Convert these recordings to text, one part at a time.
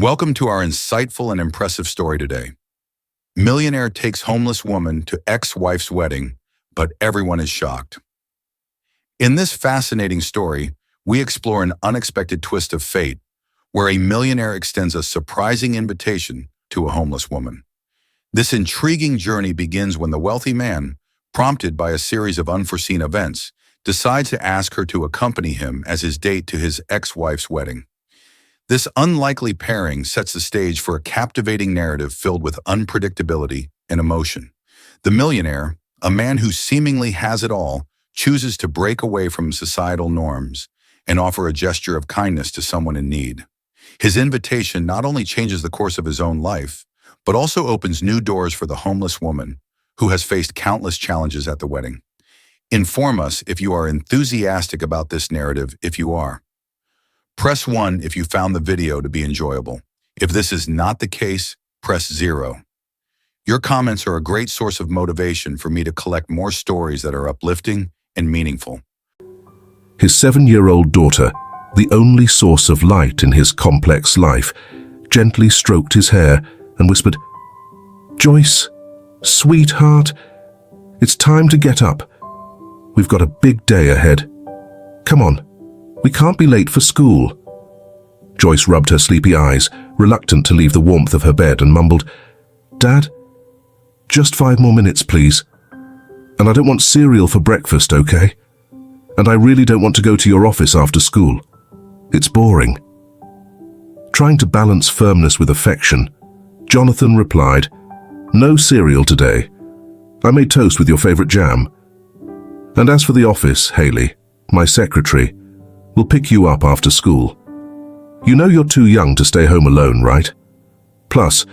Welcome to our insightful and impressive story today. Millionaire takes homeless woman to ex-wife's wedding, but everyone is shocked. In this fascinating story, we explore an unexpected twist of fate, where a millionaire extends a surprising invitation to a homeless woman. This intriguing journey begins when the wealthy man, prompted by a series of unforeseen events, decides to ask her to accompany him as his date to his ex-wife's wedding. This unlikely pairing sets the stage for a captivating narrative filled with unpredictability and emotion. The millionaire, a man who seemingly has it all, chooses to break away from societal norms and offer a gesture of kindness to someone in need. His invitation not only changes the course of his own life, but also opens new doors for the homeless woman who has faced countless challenges at the wedding. Inform us if you are enthusiastic about this narrative. If you are, press 1 if you found the video to be enjoyable. If this is not the case, press 0. Your comments are a great source of motivation for me to collect more stories that are uplifting and meaningful. His 7-year-old daughter, the only source of light in his complex life, gently stroked his hair and whispered, "Joyce, sweetheart, it's time to get up. We've got a big day ahead. Come on. We can't be late for school." Joyce rubbed her sleepy eyes, reluctant to leave the warmth of her bed, and mumbled, "Dad, just 5 more minutes, please. And I don't want cereal for breakfast, okay? And I really don't want to go to your office after school. It's boring." Trying to balance firmness with affection, Jonathan replied, "No cereal today. I made toast with your favorite jam. And as for the office, Haley, my secretary, will pick you up after school. You know you're too young to stay home alone, right? Plus,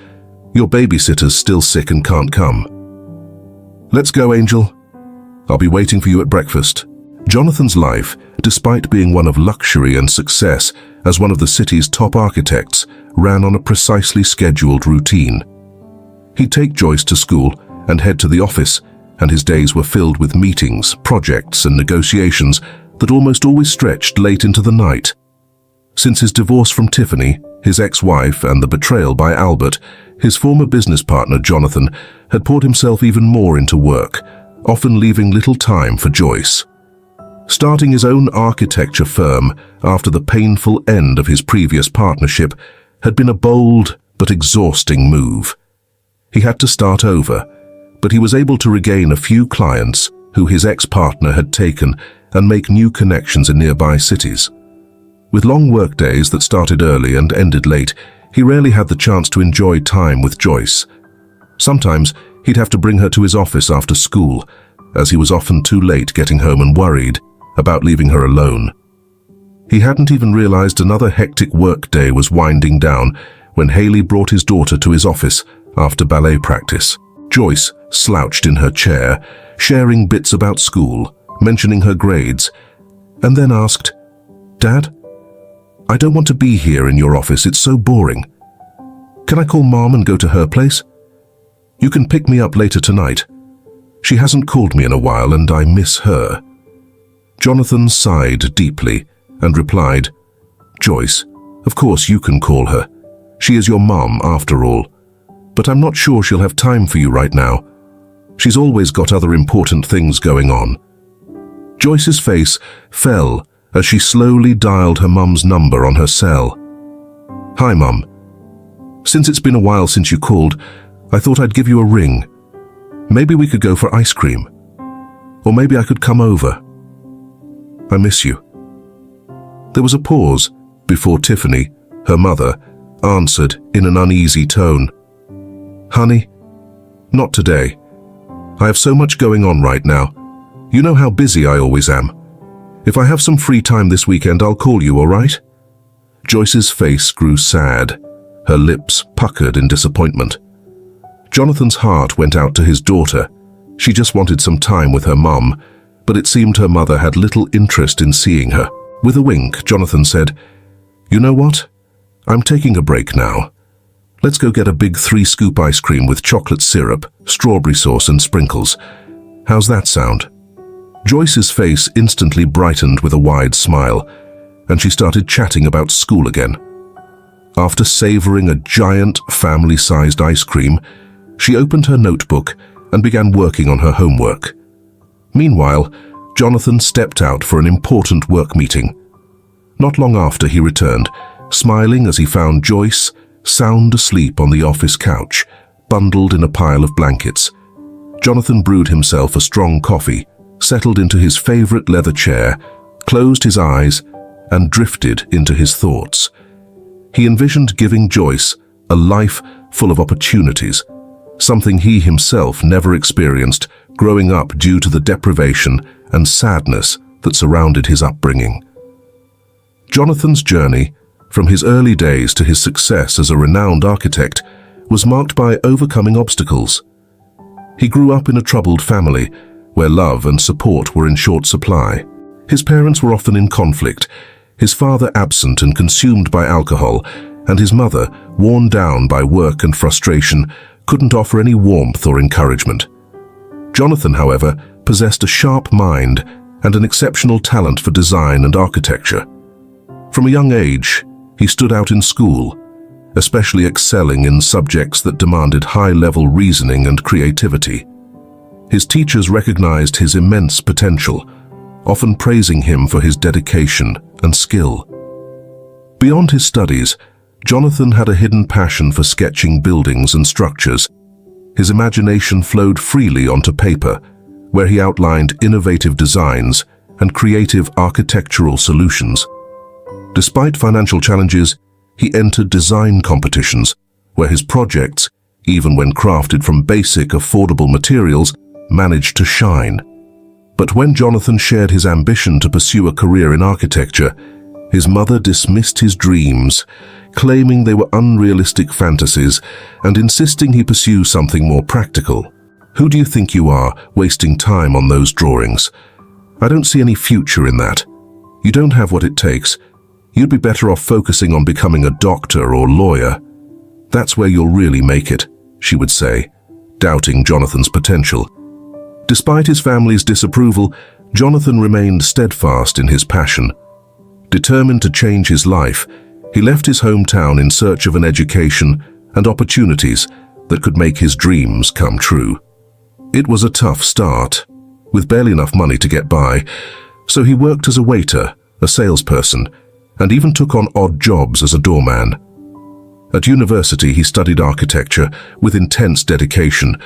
your babysitter's still sick and can't come. Let's go, Angel. I'll be waiting for you at breakfast." Jonathan's life, despite being one of luxury and success as one of the city's top architects, ran on a precisely scheduled routine. He'd take Joyce to school and head to the office, and his days were filled with meetings, projects, and negotiations that almost always stretched late into the night. Since his divorce from Tiffany, his ex-wife, and the betrayal by Albert, his former business partner Jonathan had poured himself even more into work, often leaving little time for Joyce. Starting his own architecture firm after the painful end of his previous partnership had been a bold but exhausting move. He had to start over, but he was able to regain a few clients who his ex-partner had taken and make new connections in nearby cities. With long workdays that started early and ended late, he rarely had the chance to enjoy time with Joyce. Sometimes he'd have to bring her to his office after school, as he was often too late getting home and worried about leaving her alone. He hadn't even realized another hectic workday was winding down when Haley brought his daughter to his office after ballet practice. Joyce slouched in her chair, sharing bits about school, mentioning her grades, and then asked, "Dad, I don't want to be here in your office. It's so boring. Can I call Mom and go to her place? You can pick me up later tonight. She hasn't called me in a while and I miss her." Jonathan sighed deeply and replied, "Joyce, of course you can call her. She is your mom after all. But I'm not sure she'll have time for you right now. She's always got other important things going on." Joyce's face fell as she slowly dialed her mum's number on her cell. "Hi, Mum. Since it's been a while since you called, I thought I'd give you a ring. Maybe we could go for ice cream. Or maybe I could come over. I miss you." There was a pause before Tiffany, her mother, answered in an uneasy tone. "Honey, not today. I have so much going on right now. You know how busy I always am. If I have some free time this weekend, I'll call you, all right?" Joyce's face grew sad, her lips puckered in disappointment. Jonathan's heart went out to his daughter. She just wanted some time with her mum, but it seemed her mother had little interest in seeing her. With a wink, Jonathan said, "You know what? I'm taking a break now. Let's go get a big 3-scoop ice cream with chocolate syrup, strawberry sauce and sprinkles. How's that sound?" Joyce's face instantly brightened with a wide smile, and she started chatting about school again. After savoring a giant family-sized ice cream, she opened her notebook and began working on her homework. Meanwhile, Jonathan stepped out for an important work meeting. Not long after, he returned, smiling as he found Joyce sound asleep on the office couch, bundled in a pile of blankets. Jonathan brewed himself a strong coffee, settled into his favorite leather chair, closed his eyes, and drifted into his thoughts. He envisioned giving Joyce a life full of opportunities, something he himself never experienced growing up due to the deprivation and sadness that surrounded his upbringing. Jonathan's journey, from his early days to his success as a renowned architect, was marked by overcoming obstacles. He grew up in a troubled family, where love and support were in short supply. His parents were often in conflict, his father absent and consumed by alcohol, and his mother, worn down by work and frustration, couldn't offer any warmth or encouragement. Jonathan, however, possessed a sharp mind and an exceptional talent for design and architecture. From a young age, he stood out in school, especially excelling in subjects that demanded high-level reasoning and creativity. His teachers recognized his immense potential, often praising him for his dedication and skill. Beyond his studies, Jonathan had a hidden passion for sketching buildings and structures. His imagination flowed freely onto paper, where he outlined innovative designs and creative architectural solutions. Despite financial challenges, he entered design competitions, where his projects, even when crafted from basic, affordable materials, managed to shine. But when Jonathan shared his ambition to pursue a career in architecture, his mother dismissed his dreams, claiming they were unrealistic fantasies and insisting he pursue something more practical. "Who do you think you are, wasting time on those drawings? I don't see any future in that. You don't have what it takes. You'd be better off focusing on becoming a doctor or lawyer. That's where you'll really make it," she would say, doubting Jonathan's potential. Despite his family's disapproval, Jonathan remained steadfast in his passion. Determined to change his life, he left his hometown in search of an education and opportunities that could make his dreams come true. It was a tough start, with barely enough money to get by, so he worked as a waiter, a salesperson, and even took on odd jobs as a doorman. At university, he studied architecture with intense dedication,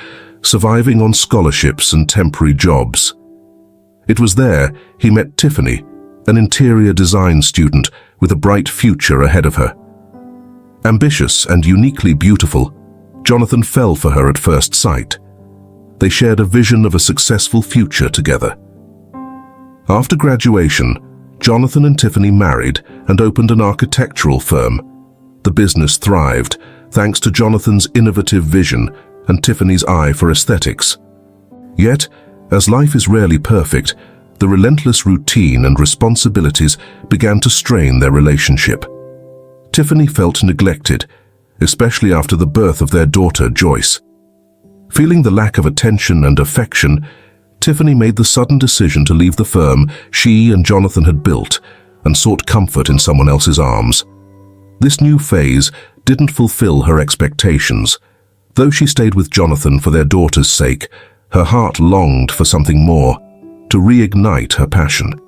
surviving on scholarships and temporary jobs. It was there he met Tiffany, an interior design student with a bright future ahead of her. Ambitious and uniquely beautiful, Jonathan fell for her at first sight. They shared a vision of a successful future together. After graduation, Jonathan and Tiffany married and opened an architectural firm. The business thrived thanks to Jonathan's innovative vision and Tiffany's eye for aesthetics. Yet, as life is rarely perfect, the relentless routine and responsibilities began to strain their relationship. Tiffany felt neglected, especially after the birth of their daughter, Joyce. Feeling the lack of attention and affection, Tiffany made the sudden decision to leave the firm she and Jonathan had built and sought comfort in someone else's arms. This new phase didn't fulfill her expectations. Though she stayed with Jonathan for their daughter's sake, her heart longed for something more, to reignite her passion.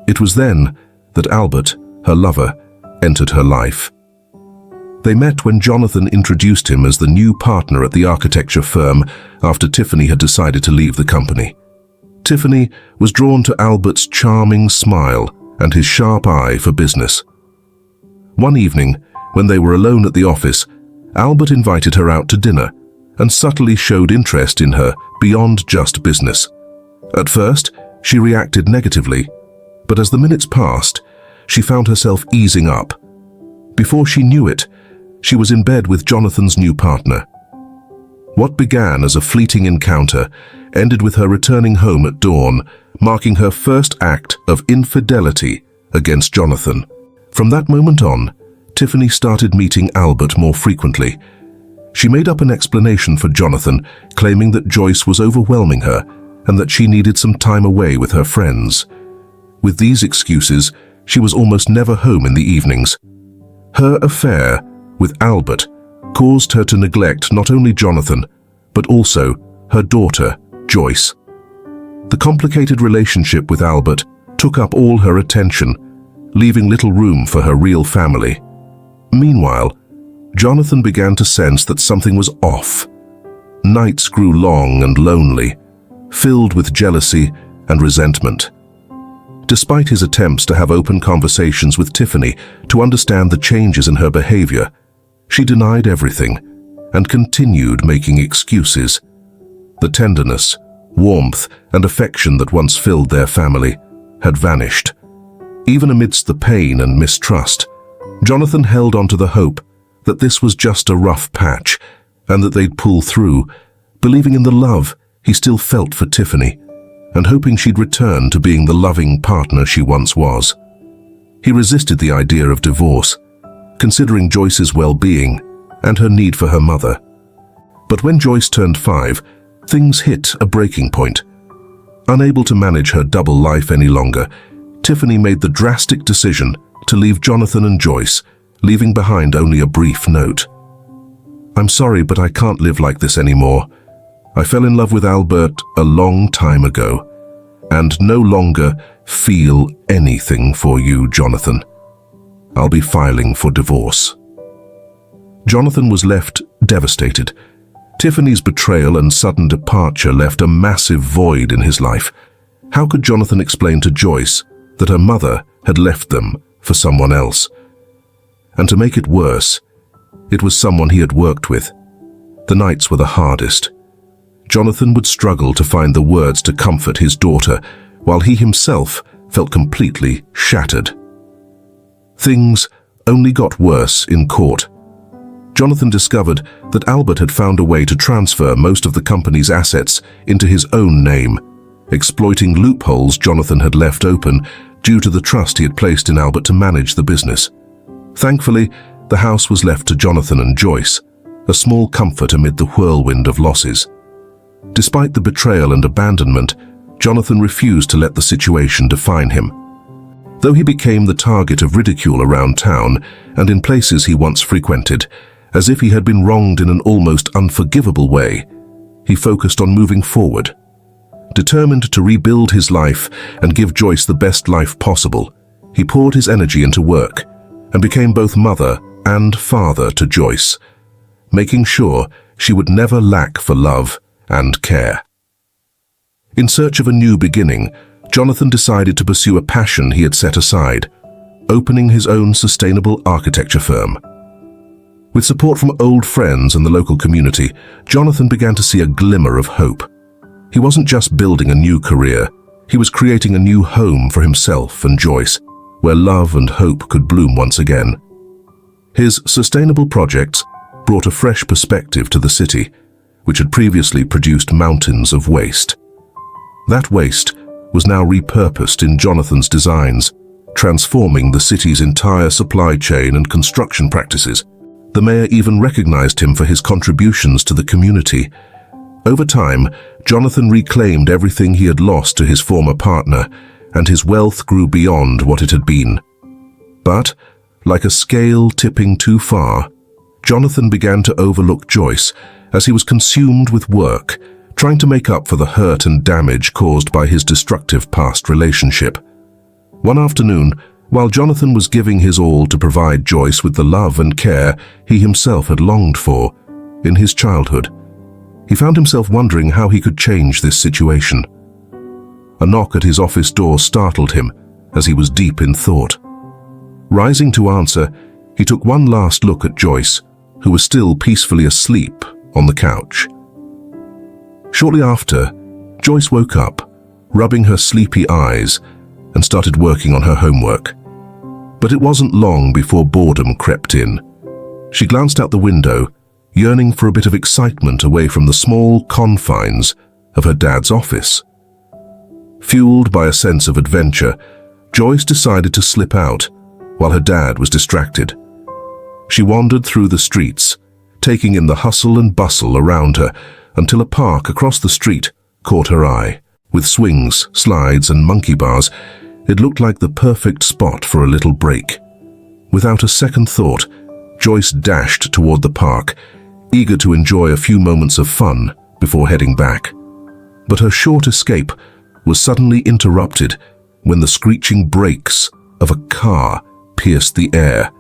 It was then that Albert, her lover, entered her life. They met when Jonathan introduced him as the new partner at the architecture firm after Tiffany had decided to leave the company. Tiffany was drawn to Albert's charming smile and his sharp eye for business. One evening, when they were alone at the office, Albert invited her out to dinner and subtly showed interest in her beyond just business. At first, she reacted negatively, but as the minutes passed, she found herself easing up. Before she knew it, she was in bed with Jonathan's new partner. What began as a fleeting encounter ended with her returning home at dawn, marking her first act of infidelity against Jonathan. From that moment on, Tiffany started meeting Albert more frequently. She made up an explanation for Jonathan, claiming that Joyce was overwhelming her and that she needed some time away with her friends. With these excuses, she was almost never home in the evenings. Her affair with Albert caused her to neglect not only Jonathan, but also her daughter, Joyce. The complicated relationship with Albert took up all her attention, leaving little room for her real family. Meanwhile, Jonathan began to sense that something was off. Nights grew long and lonely, filled with jealousy and resentment. Despite his attempts to have open conversations with Tiffany to understand the changes in her behavior, she denied everything and continued making excuses. The tenderness, warmth, and affection that once filled their family had vanished. Even amidst the pain and mistrust, Jonathan held on to the hope that this was just a rough patch and that they'd pull through, believing in the love he still felt for Tiffany and hoping she'd return to being the loving partner she once was. He resisted the idea of divorce, considering Joyce's well-being and her need for her mother. But when Joyce turned 5, things hit a breaking point. Unable to manage her double life any longer, Tiffany made the drastic decision to leave Jonathan and Joyce, leaving behind only a brief note. "I'm sorry, but I can't live like this anymore. I fell in love with Albert a long time ago, and no longer feel anything for you, Jonathan. I'll be filing for divorce." Jonathan was left devastated. Tiffany's betrayal and sudden departure left a massive void in his life. How could Jonathan explain to Joyce that her mother had left them for someone else? And to make it worse, it was someone he had worked with. The nights were the hardest. Jonathan would struggle to find the words to comfort his daughter, while he himself felt completely shattered. Things only got worse in court. Jonathan discovered that Albert had found a way to transfer most of the company's assets into his own name, exploiting loopholes Jonathan had left open due to the trust he had placed in Albert to manage the business. Thankfully, the house was left to Jonathan and Joyce, a small comfort amid the whirlwind of losses. Despite the betrayal and abandonment, Jonathan refused to let the situation define him. Though he became the target of ridicule around town and in places he once frequented, as if he had been wronged in an almost unforgivable way, he focused on moving forward. Determined to rebuild his life and give Joyce the best life possible, he poured his energy into work and became both mother and father to Joyce, making sure she would never lack for love and care. In search of a new beginning, Jonathan decided to pursue a passion he had set aside, opening his own sustainable architecture firm. With support from old friends and the local community, Jonathan began to see a glimmer of hope. He wasn't just building a new career, he was creating a new home for himself and Joyce, where love and hope could bloom once again. His sustainable projects brought a fresh perspective to the city, which had previously produced mountains of waste. That waste was now repurposed in Jonathan's designs, transforming the city's entire supply chain and construction practices. The mayor even recognized him for his contributions to the community. Over time, Jonathan reclaimed everything he had lost to his former partner, and his wealth grew beyond what it had been. But, like a scale tipping too far, Jonathan began to overlook Joyce as he was consumed with work, trying to make up for the hurt and damage caused by his destructive past relationship. One afternoon, while Jonathan was giving his all to provide Joyce with the love and care he himself had longed for in his childhood, he found himself wondering how he could change this situation. A knock at his office door startled him as he was deep in thought. Rising to answer, he took one last look at Joyce, who was still peacefully asleep on the couch. Shortly after, Joyce woke up, rubbing her sleepy eyes, and started working on her homework. But it wasn't long before boredom crept in. She glanced out the window, yearning for a bit of excitement away from the small confines of her dad's office. Fueled by a sense of adventure, Joyce decided to slip out while her dad was distracted. She wandered through the streets, taking in the hustle and bustle around her until a park across the street caught her eye. With swings, slides, and monkey bars, it looked like the perfect spot for a little break. Without a second thought, Joyce dashed toward the park, eager to enjoy a few moments of fun before heading back. But her short escape was suddenly interrupted when the screeching brakes of a car pierced the air,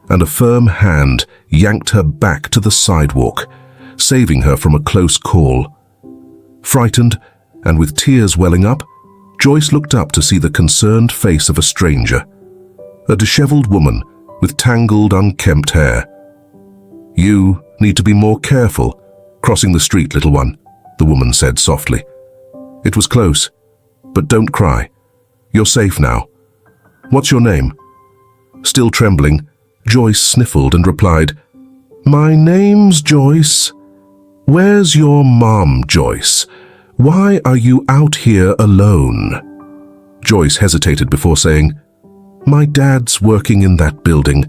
and a firm hand yanked her back to the sidewalk, saving her from a close call. Frightened and with tears welling up, Joyce looked up to see the concerned face of a stranger, a disheveled woman with tangled, unkempt hair. "You need to be more careful crossing the street, little one," the woman said softly. "It was close, but don't cry. You're safe now. What's your name?" Still trembling, Joyce sniffled and replied, "My name's Joyce. Where's your mom, Joyce? Why are you out here alone?" Joyce hesitated before saying, "My dad's working in that building.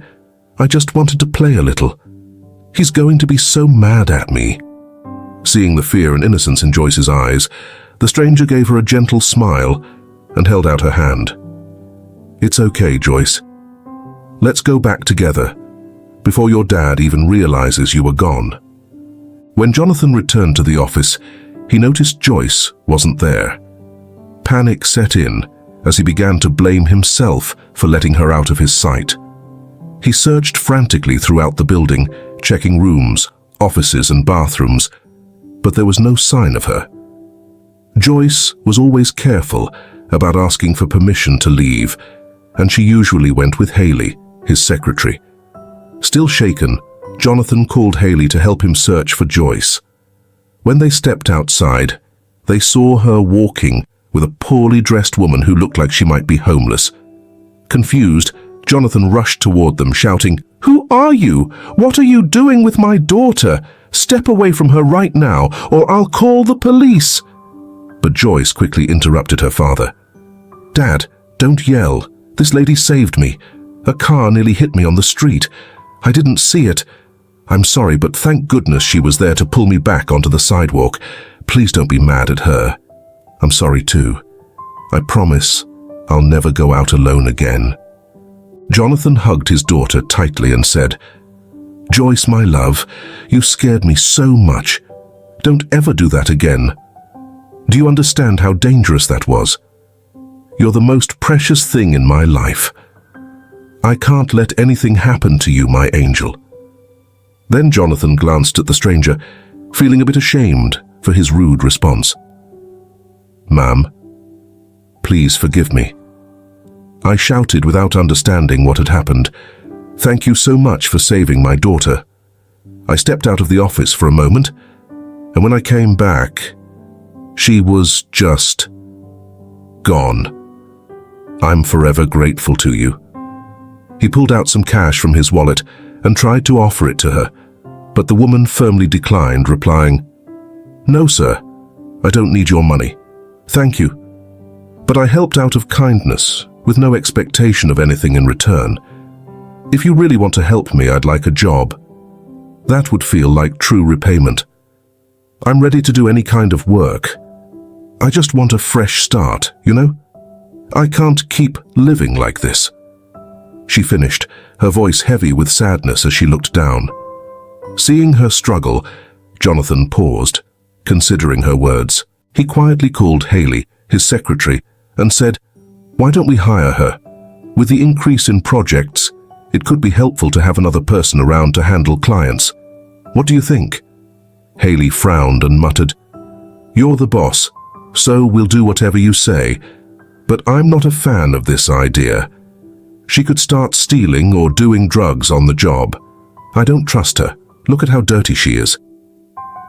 I just wanted to play a little. He's going to be so mad at me." Seeing the fear and innocence in Joyce's eyes, the stranger gave her a gentle smile and held out her hand. "It's okay, Joyce. Let's go back together before your dad even realizes you were gone." When Jonathan returned to the office, he noticed Joyce wasn't there. Panic set in as he began to blame himself for letting her out of his sight. He searched frantically throughout the building, checking rooms, offices, and bathrooms, but there was no sign of her. Joyce was always careful about asking for permission to leave, and she usually went with Haley, his secretary. Still shaken, Jonathan called Haley to help him search for Joyce. When they stepped outside, they saw her walking with a poorly dressed woman who looked like she might be homeless. Confused, Jonathan rushed toward them, shouting, "Who are you? What are you doing with my daughter? Step away from her right now, or I'll call the police." But Joyce quickly interrupted her father. "Dad, don't yell. This lady saved me. A car nearly hit me on the street. I didn't see it. I'm sorry, but thank goodness she was there to pull me back onto the sidewalk. Please don't be mad at her. I'm sorry too. I promise I'll never go out alone again." Jonathan hugged his daughter tightly and said, "Joyce, my love, you scared me so much. Don't ever do that again. Do you understand how dangerous that was? You're the most precious thing in my life. I can't let anything happen to you, my angel." Then Jonathan glanced at the stranger, feeling a bit ashamed for his rude response. "Ma'am, please forgive me." I shouted without understanding what had happened. "Thank you so much for saving my daughter." I stepped out of the office for a moment, and when I came back, she was just gone. I'm forever grateful to you. He pulled out some cash from his wallet and tried to offer it to her, but the woman firmly declined, replying, "No, sir, I don't need your money. Thank you. But I helped out of kindness, with no expectation of anything in return. If you really want to help me, I'd like a job. That would feel like true repayment. I'm ready to do any kind of work. I just want a fresh start, you know? I can't keep living like this." She finished, her voice heavy with sadness as she looked down. Seeing her struggle, Jonathan paused, considering her words. He quietly called Haley, his secretary, and said, "Why don't we hire her? With the increase in projects, it could be helpful to have another person around to handle clients. What do you think?" Haley frowned and muttered, "You're the boss, so we'll do whatever you say, but I'm not a fan of this idea. She could start stealing or doing drugs on the job. I don't trust her. Look at how dirty she is."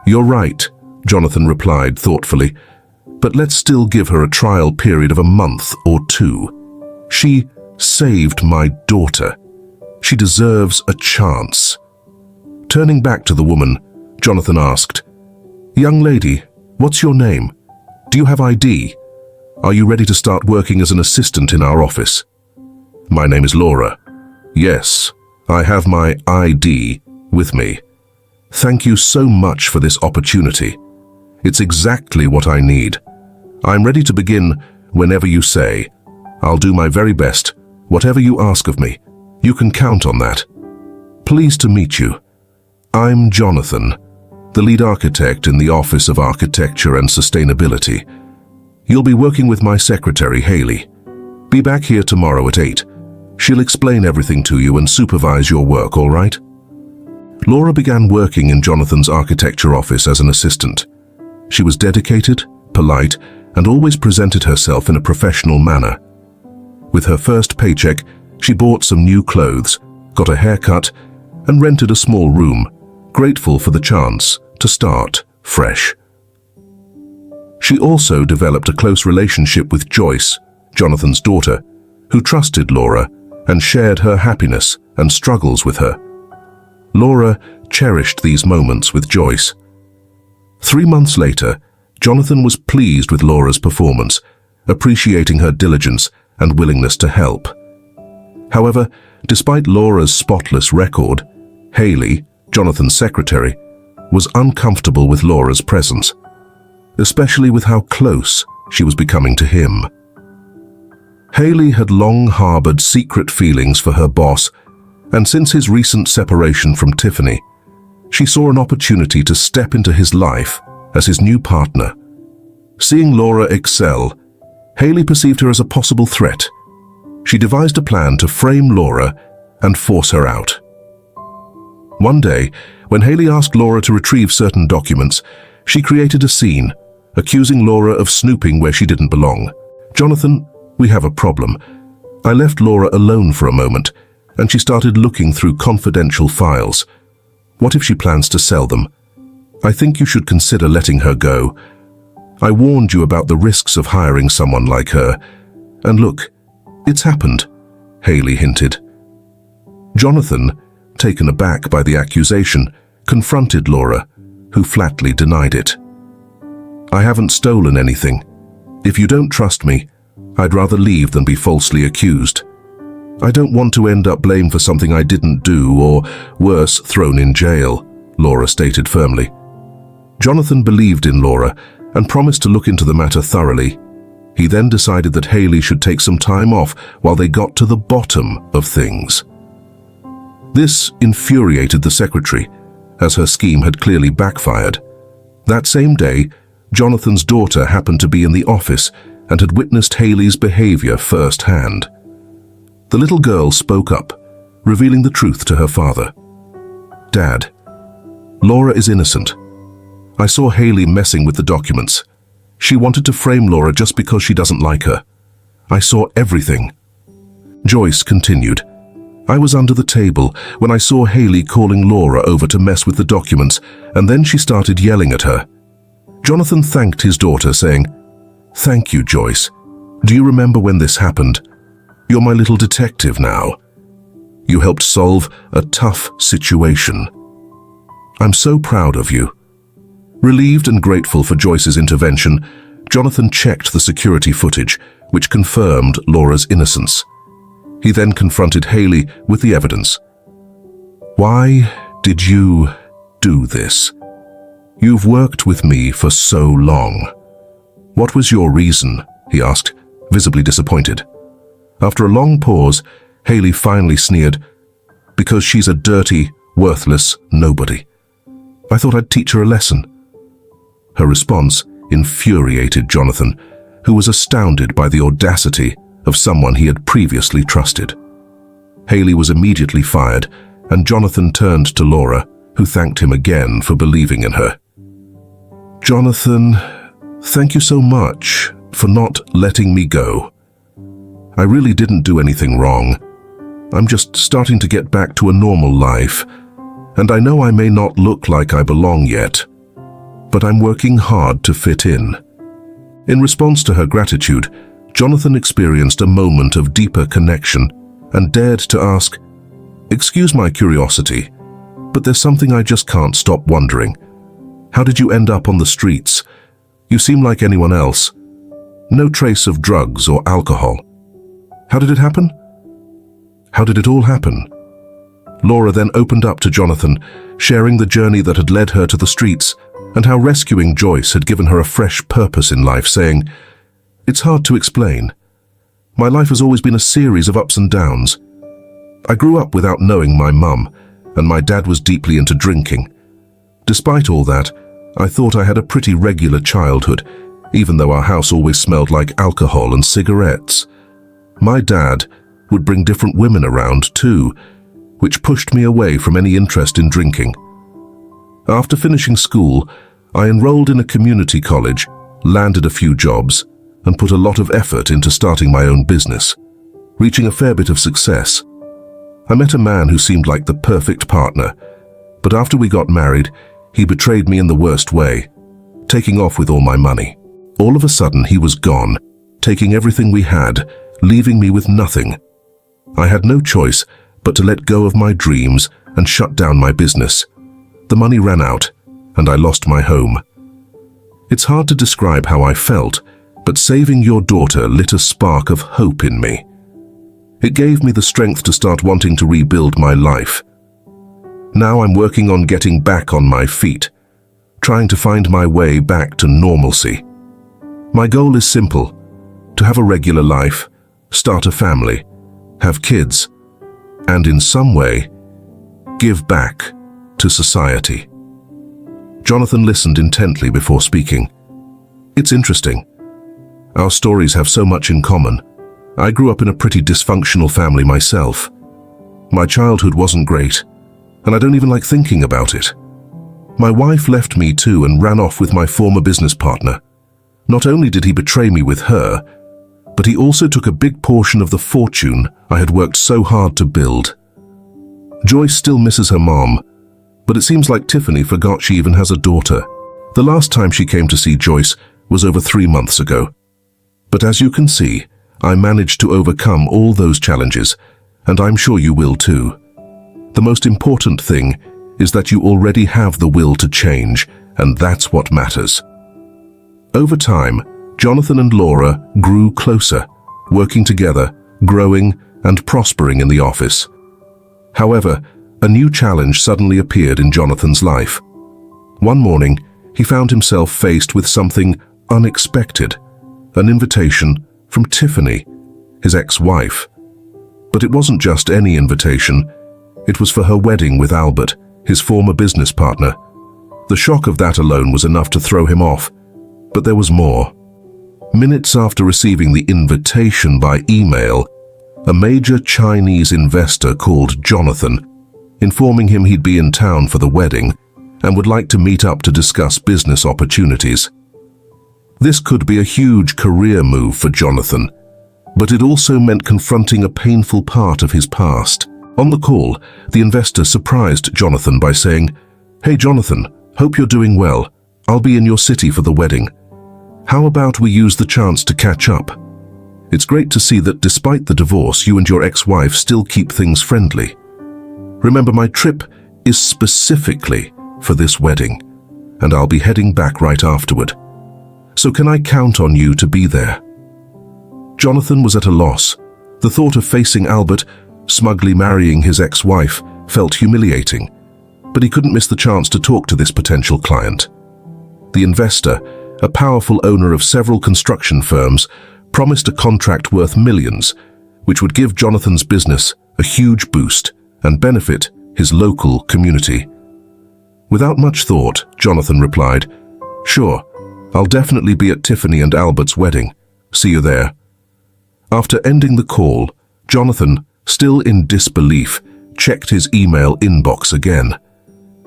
"You're right," Jonathan replied thoughtfully, "but let's still give her a trial period of a month or two. She saved my daughter. She deserves a chance." Turning back to the woman, Jonathan asked, "Young lady, what's your name? Do you have ID? Are you ready to start working as an assistant in our office?" "My name is Laura. Yes, I have my ID with me. Thank you so much for this opportunity. It's exactly what I need. I'm ready to begin whenever you say. I'll do my very best, whatever you ask of me. You can count on that. Pleased to meet you. I'm Jonathan, the lead architect in the Office of Architecture and Sustainability. You'll be working with my secretary, Haley. Be back here tomorrow at 8. She'll explain everything to you and supervise your work, all right? Laura began working in Jonathan's architecture office as an assistant. She was dedicated, polite, and always presented herself in a professional manner. With her first paycheck, she bought some new clothes, got a haircut, and rented a small room, grateful for the chance to start fresh. She also developed a close relationship with Joyce, Jonathan's daughter, who trusted Laura and shared her happiness and struggles with her. Laura cherished these moments with Joyce. 3 months later, Jonathan was pleased with Laura's performance, appreciating her diligence and willingness to help. However, despite Laura's spotless record, Haley, Jonathan's secretary, was uncomfortable with Laura's presence, especially with how close she was becoming to him. Haley had long harbored secret feelings for her boss, and since his recent separation from Tiffany, she saw an opportunity to step into his life as his new partner. Seeing Laura excel, Haley perceived her as a possible threat. She devised a plan to frame Laura and force her out. One day, when Haley asked Laura to retrieve certain documents, she created a scene, accusing Laura of snooping where she didn't belong. "Jonathan, we have a problem. I left Laura alone for a moment, and she started looking through confidential files. What if she plans to sell them? I think you should consider letting her go. I warned you about the risks of hiring someone like her. And look, it's happened," Haley hinted. Jonathan, taken aback by the accusation, confronted Laura, who flatly denied it. "I haven't stolen anything. If you don't trust me, I'd rather leave than be falsely accused. I don't want to end up blamed for something I didn't do or, worse, thrown in jail," Laura stated firmly. Jonathan believed in Laura and promised to look into the matter thoroughly. He then decided that Haley should take some time off while they got to the bottom of things. This infuriated the secretary, as her scheme had clearly backfired. That same day, Jonathan's daughter happened to be in the office and had witnessed Haley's behavior firsthand. The little girl spoke up, revealing the truth to her father. "Dad, Laura is innocent. I saw Haley messing with the documents. She wanted to frame Laura just because she doesn't like her. I saw everything." Joyce continued, "I was under the table when I saw Haley calling Laura over to mess with the documents, and then she started yelling at her." Jonathan thanked his daughter, saying, "Thank you, Joyce. Do you remember when this happened? You're my little detective now. You helped solve a tough situation. I'm so proud of you." Relieved and grateful for Joyce's intervention, Jonathan checked the security footage, which confirmed Laura's innocence. He then confronted Haley with the evidence. "Why did you do this? You've worked with me for so long. What was your reason?" he asked, visibly disappointed. After a long pause, Haley finally sneered, "Because she's a dirty, worthless nobody. I thought I'd teach her a lesson." Her response infuriated Jonathan, who was astounded by the audacity of someone he had previously trusted. Haley was immediately fired, and Jonathan turned to Laura, who thanked him again for believing in her. "Jonathan, thank you so much for not letting me go. I really didn't do anything wrong. I'm just starting to get back to a normal life, and I know I may not look like I belong yet, but I'm working hard to fit in." In response to her gratitude, Jonathan experienced a moment of deeper connection and dared to ask, "Excuse my curiosity, but there's something I just can't stop wondering. How did you end up on the streets? You seem like anyone else. No trace of drugs or alcohol. How did it happen?" How did it all happen? Laura then opened up to Jonathan, sharing the journey that had led her to the streets and how rescuing Joyce had given her a fresh purpose in life, saying, "It's hard to explain. My life has always been a series of ups and downs. I grew up without knowing my mum, and my dad was deeply into drinking. Despite all that, I thought I had a pretty regular childhood, even though our house always smelled like alcohol and cigarettes. My dad would bring different women around too, which pushed me away from any interest in drinking. After finishing school, I enrolled in a community college, landed a few jobs, and put a lot of effort into starting my own business, reaching a fair bit of success. I met a man who seemed like the perfect partner, but after we got married, he betrayed me in the worst way, taking off with all my money. All of a sudden, he was gone, taking everything we had, leaving me with nothing. I had no choice but to let go of my dreams and shut down my business. The money ran out, and I lost my home. It's hard to describe how I felt, but saving your daughter lit a spark of hope in me. It gave me the strength to start wanting to rebuild my life. Now I'm working on getting back on my feet, trying to find my way back to normalcy. My goal is simple: to have a regular life, start a family, have kids, and in some way, give back to society. Jonathan listened intently before speaking. It's interesting. Our stories have so much in common. I grew up in a pretty dysfunctional family myself. My childhood wasn't great, and I don't even like thinking about it. My wife left me too and ran off with my former business partner. Not only did he betray me with her, but he also took a big portion of the fortune I had worked so hard to build. Joyce still misses her mom, but it seems like Tiffany forgot she even has a daughter. The last time she came to see Joyce was over 3 months ago. But as you can see, I managed to overcome all those challenges, and I'm sure you will too. The most important thing is that you already have the will to change, and that's what matters. Over time, Jonathan and Laura grew closer, working together, growing and prospering in the office. However, a new challenge suddenly appeared in Jonathan's life. One morning, he found himself faced with something unexpected, an invitation from Tiffany, his ex-wife. But it wasn't just any invitation. It was for her wedding with Albert, his former business partner. The shock of that alone was enough to throw him off, but there was more. Minutes after receiving the invitation by email, a major Chinese investor called Jonathan, informing him he'd be in town for the wedding and would like to meet up to discuss business opportunities. This could be a huge career move for Jonathan, but it also meant confronting a painful part of his past. On the call, the investor surprised Jonathan by saying, "Hey Jonathan, hope you're doing well. I'll be in your city for the wedding. How about we use the chance to catch up? It's great to see that despite the divorce, you and your ex-wife still keep things friendly. Remember, my trip is specifically for this wedding, and I'll be heading back right afterward. So can I count on you to be there?" Jonathan was at a loss. The thought of facing Albert, smugly marrying his ex-wife, felt humiliating, but he couldn't miss the chance to talk to this potential client. The investor, a powerful owner of several construction firms, promised a contract worth millions, which would give Jonathan's business a huge boost and benefit his local community. Without much thought, Jonathan replied, "Sure, I'll definitely be at Tiffany and Albert's wedding. See you there." After ending the call, Jonathan, still in disbelief, checked his email inbox again.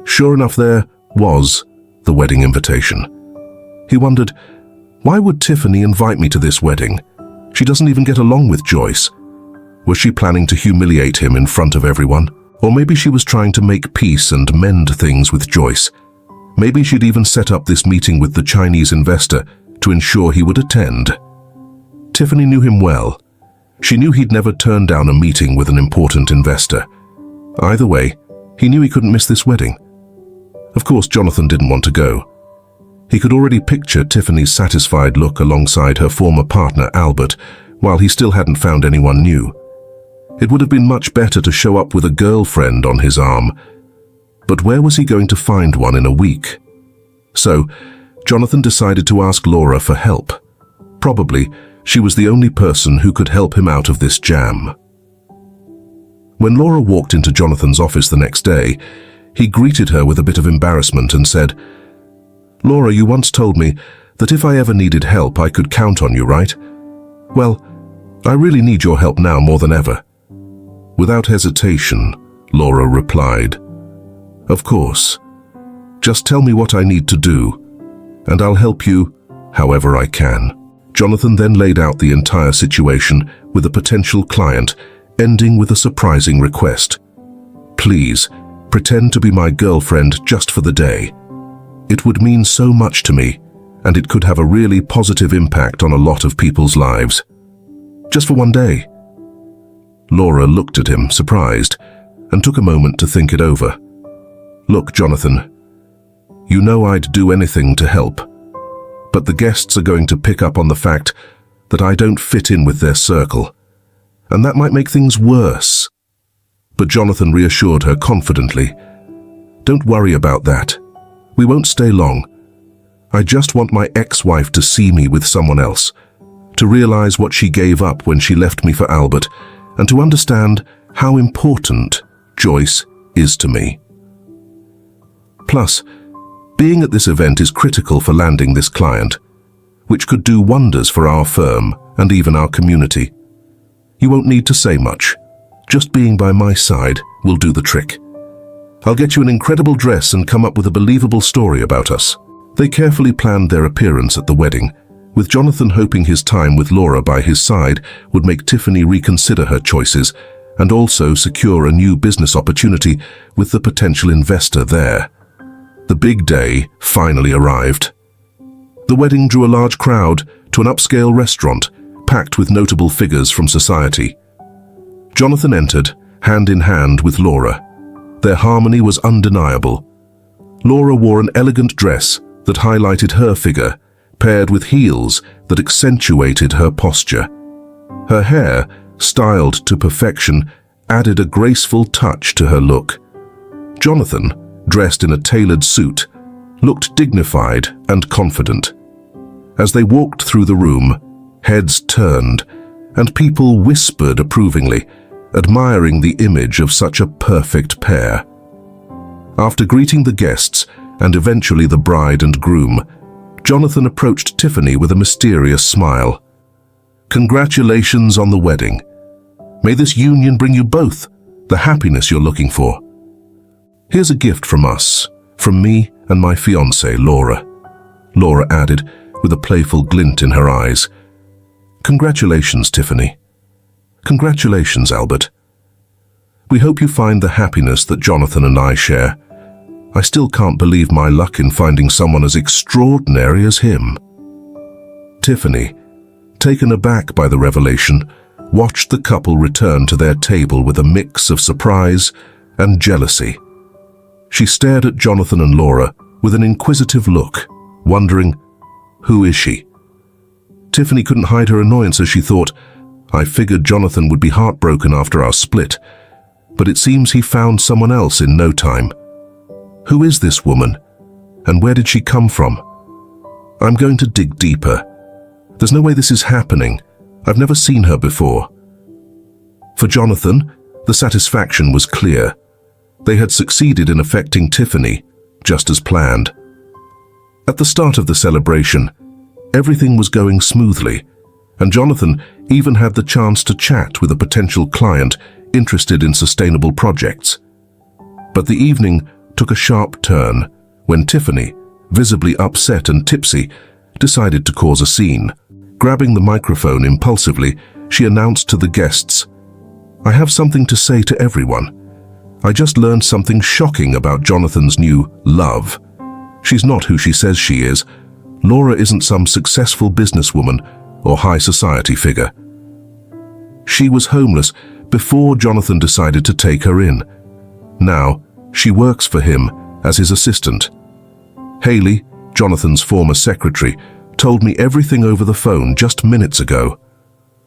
Sure enough, there was the wedding invitation. He wondered, why would Tiffany invite me to this wedding? She doesn't even get along with Joyce. Was she planning to humiliate him in front of everyone? Or maybe she was trying to make peace and mend things with Joyce. Maybe she'd even set up this meeting with the Chinese investor to ensure he would attend. Tiffany knew him well. She knew he'd never turn down a meeting with an important investor. Either way, he knew he couldn't miss this wedding. Of course, Jonathan didn't want to go. He could already picture Tiffany's satisfied look alongside her former partner, Albert, while he still hadn't found anyone new. It would have been much better to show up with a girlfriend on his arm, but where was he going to find one in a week? So, Jonathan decided to ask Laura for help. Probably, she was the only person who could help him out of this jam. When Laura walked into Jonathan's office the next day, he greeted her with a bit of embarrassment and said, "Laura, you once told me that if I ever needed help, I could count on you, right? Well, I really need your help now more than ever." Without hesitation, Laura replied, "Of course. Just tell me what I need to do, and I'll help you however I can." Jonathan then laid out the entire situation with a potential client, ending with a surprising request. "Please, pretend to be my girlfriend just for the day. It would mean so much to me, and it could have a really positive impact on a lot of people's lives. Just for one day." Laura looked at him, surprised, and took a moment to think it over. "Look, Jonathan, you know I'd do anything to help, but the guests are going to pick up on the fact that I don't fit in with their circle, and that might make things worse." But Jonathan reassured her confidently, "Don't worry about that. We won't stay long. I just want my ex-wife to see me with someone else, to realize what she gave up when she left me for Albert, and to understand how important Joyce is to me. Plus, being at this event is critical for landing this client, which could do wonders for our firm and even our community. You won't need to say much. Just being by my side will do the trick. I'll get you an incredible dress and come up with a believable story about us." They carefully planned their appearance at the wedding, with Jonathan hoping his time with Laura by his side would make Tiffany reconsider her choices and also secure a new business opportunity with the potential investor there. The big day finally arrived. The wedding drew a large crowd to an upscale restaurant packed with notable figures from society. Jonathan entered, hand in hand with Laura. Their harmony was undeniable. Laura wore an elegant dress that highlighted her figure, paired with heels that accentuated her posture. Her hair, styled to perfection, added a graceful touch to her look. Jonathan, dressed in a tailored suit, looked dignified and confident. As they walked through the room, heads turned, and people whispered approvingly, admiring the image of such a perfect pair. After greeting the guests and eventually the bride and groom, Jonathan approached Tiffany with a mysterious smile. "Congratulations on the wedding. May this union bring you both the happiness you're looking for. Here's a gift from us, from me and my fiancée, Laura," Laura added with a playful glint in her eyes. "Congratulations, Tiffany. Congratulations, Albert. We hope you find the happiness that Jonathan and I share. I still can't believe my luck in finding someone as extraordinary as him." Tiffany, taken aback by the revelation, watched the couple return to their table with a mix of surprise and jealousy. She stared at Jonathan and Laura with an inquisitive look, wondering, who is she? Tiffany couldn't hide her annoyance as she thought, "I figured Jonathan would be heartbroken after our split, but it seems he found someone else in no time. Who is this woman, and where did she come from? I'm going to dig deeper. There's no way this is happening. I've never seen her before." For Jonathan, the satisfaction was clear. They had succeeded in affecting Tiffany, just as planned. At the start of the celebration, everything was going smoothly, and Jonathan even had the chance to chat with a potential client interested in sustainable projects. But the evening took a sharp turn when Tiffany, visibly upset and tipsy, decided to cause a scene. Grabbing the microphone impulsively, she announced to the guests, "I have something to say to everyone. I just learned something shocking about Jonathan's new love. She's not who she says she is. Laura isn't some successful businesswoman or high society figure. She was homeless before Jonathan decided to take her in. Now, she works for him as his assistant. Haley, Jonathan's former secretary, told me everything over the phone just minutes ago.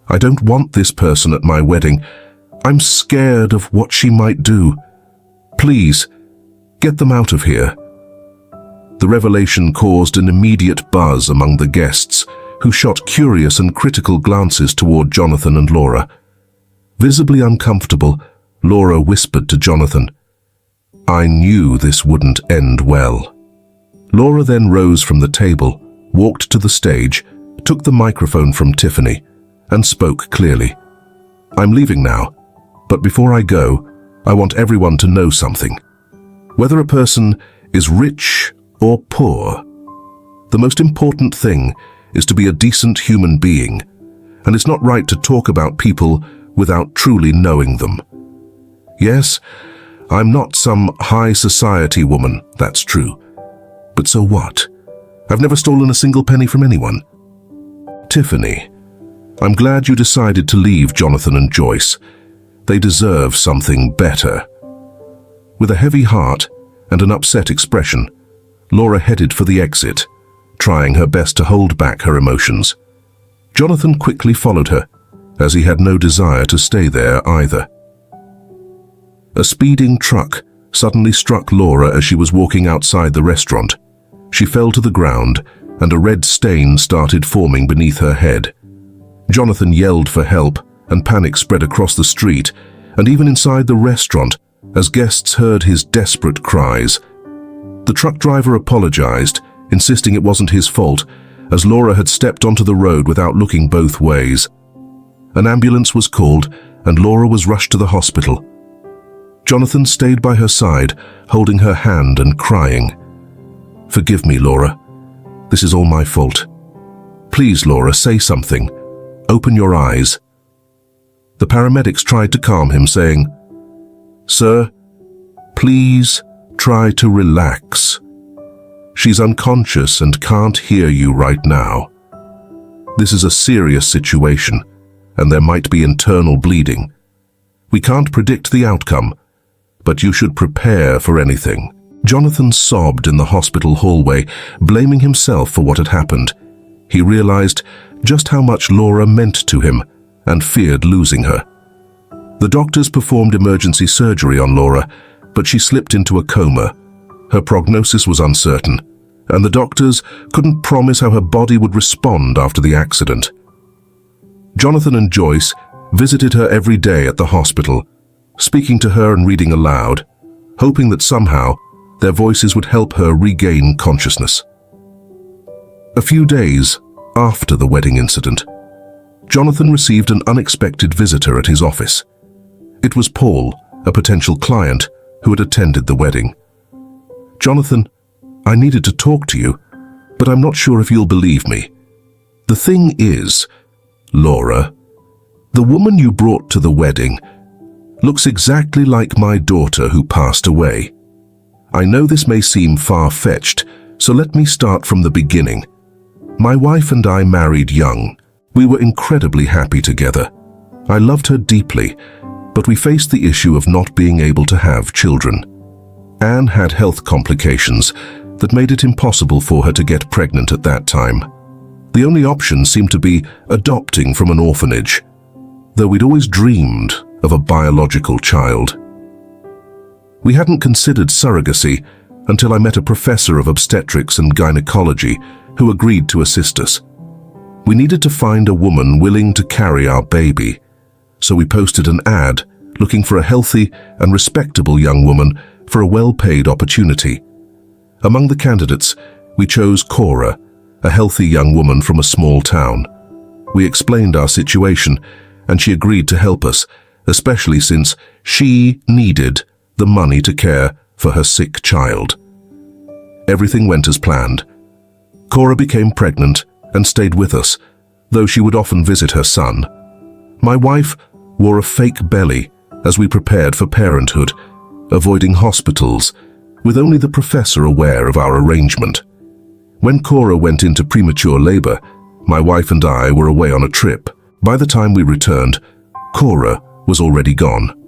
I don't want this person at my wedding. I'm scared of what she might do. Please, get them out of here." The revelation caused an immediate buzz among the guests, who shot curious and critical glances toward Jonathan and Laura. Visibly uncomfortable, Laura whispered to Jonathan. I knew this wouldn't end well. Laura then rose from the table, walked to the stage, took the microphone from Tiffany, and spoke clearly. I'm leaving now, but before I go, I want everyone to know something. Whether a person is rich or poor, the most important thing is to be a decent human being, and it's not right to talk about people without truly knowing them. Yes, I'm not some high society woman, that's true. But so what? I've never stolen a single penny from anyone. Tiffany, I'm glad you decided to leave Jonathan and Joyce. They deserve something better. With a heavy heart and an upset expression, Laura headed for the exit, trying her best to hold back her emotions. Jonathan quickly followed her, as he had no desire to stay there either. A speeding truck suddenly struck Laura as she was walking outside the restaurant. She fell to the ground, and a red stain started forming beneath her head. Jonathan yelled for help, and panic spread across the street, and even inside the restaurant, as guests heard his desperate cries. The truck driver apologized, insisting it wasn't his fault, as Laura had stepped onto the road without looking both ways. An ambulance was called, and Laura was rushed to the hospital. Jonathan stayed by her side, holding her hand and crying. Forgive me, Laura. This is all my fault. Please, Laura, say something. Open your eyes. The paramedics tried to calm him, saying, Sir, please try to relax. She's unconscious and can't hear you right now. This is a serious situation, and there might be internal bleeding. We can't predict the outcome, but you should prepare for anything. Jonathan sobbed in the hospital hallway, blaming himself for what had happened. He realized just how much Laura meant to him and feared losing her. The doctors performed emergency surgery on Laura, but she slipped into a coma. Her prognosis was uncertain, and the doctors couldn't promise how her body would respond after the accident. Jonathan and Joyce visited her every day at the hospital, speaking to her and reading aloud, hoping that somehow their voices would help her regain consciousness. A few days after the wedding incident, Jonathan received an unexpected visitor at his office. It was Paul, a potential client who had attended the wedding. Jonathan, I needed to talk to you, but I'm not sure if you'll believe me. The thing is, Laura, the woman you brought to the wedding looks exactly like my daughter who passed away. I know this may seem far-fetched, so let me start from the beginning. My wife and I married young. We were incredibly happy together. I loved her deeply, but we faced the issue of not being able to have children. Anne had health complications that made it impossible for her to get pregnant at that time. The only option seemed to be adopting from an orphanage, though we'd always dreamed of a biological child. We hadn't considered surrogacy until I met a professor of obstetrics and gynecology who agreed to assist us. We needed to find a woman willing to carry our baby, so we posted an ad looking for a healthy and respectable young woman for a well-paid opportunity. Among the candidates, we chose Cora, a healthy young woman from a small town. We explained our situation, and she agreed to help us, especially since she needed the money to care for her sick child. Everything went as planned. Cora became pregnant and stayed with us, though she would often visit her son. My wife wore a fake belly as we prepared for parenthood, avoiding hospitals, with only the professor aware of our arrangement. When Cora went into premature labor, my wife and I were away on a trip. By the time we returned, Cora was already gone.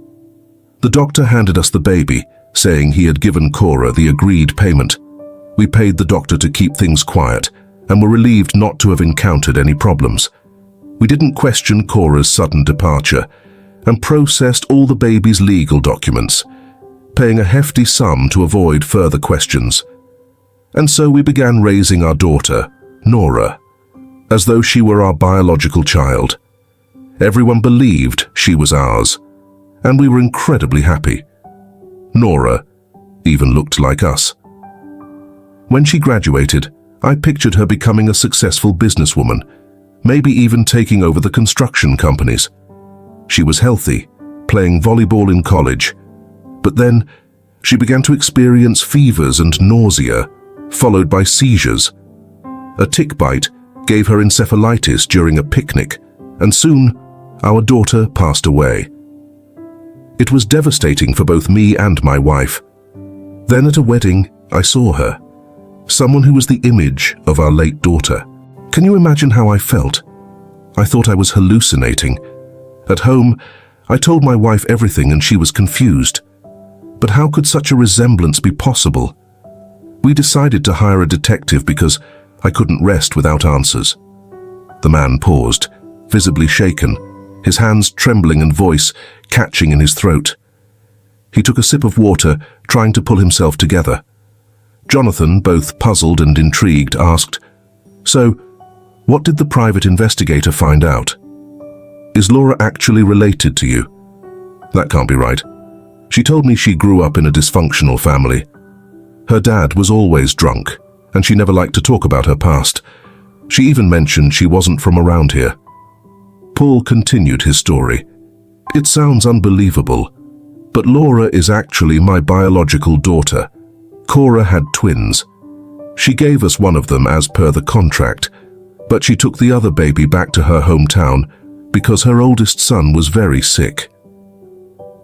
The doctor handed us the baby, saying he had given Cora the agreed payment. We paid the doctor to keep things quiet and were relieved not to have encountered any problems. We didn't question Cora's sudden departure and processed all the baby's legal documents, paying a hefty sum to avoid further questions. And so we began raising our daughter, Nora, as though she were our biological child. Everyone believed she was ours, and we were incredibly happy. Nora even looked like us. When she graduated, I pictured her becoming a successful businesswoman, maybe even taking over the construction companies. She was healthy, playing volleyball in college, but then she began to experience fevers and nausea, followed by seizures. A tick bite gave her encephalitis during a picnic, and soon our daughter passed away. It was devastating for both me and my wife. Then at a wedding, I saw her, someone who was the image of our late daughter. Can you imagine how I felt? I thought I was hallucinating. At home, I told my wife everything and she was confused. But how could such a resemblance be possible? We decided to hire a detective because I couldn't rest without answers. The man paused, visibly shaken, his hands trembling and voice catching in his throat. He took a sip of water, trying to pull himself together. Jonathan, both puzzled and intrigued, asked, "So, what did the private investigator find out? Is Laura actually related to you?" "That can't be right. She told me she grew up in a dysfunctional family. Her dad was always drunk, and she never liked to talk about her past. She even mentioned she wasn't from around here." Paul continued his story. "It sounds unbelievable, but Laura is actually my biological daughter. Cora had twins. She gave us one of them as per the contract, but she took the other baby back to her hometown because her oldest son was very sick.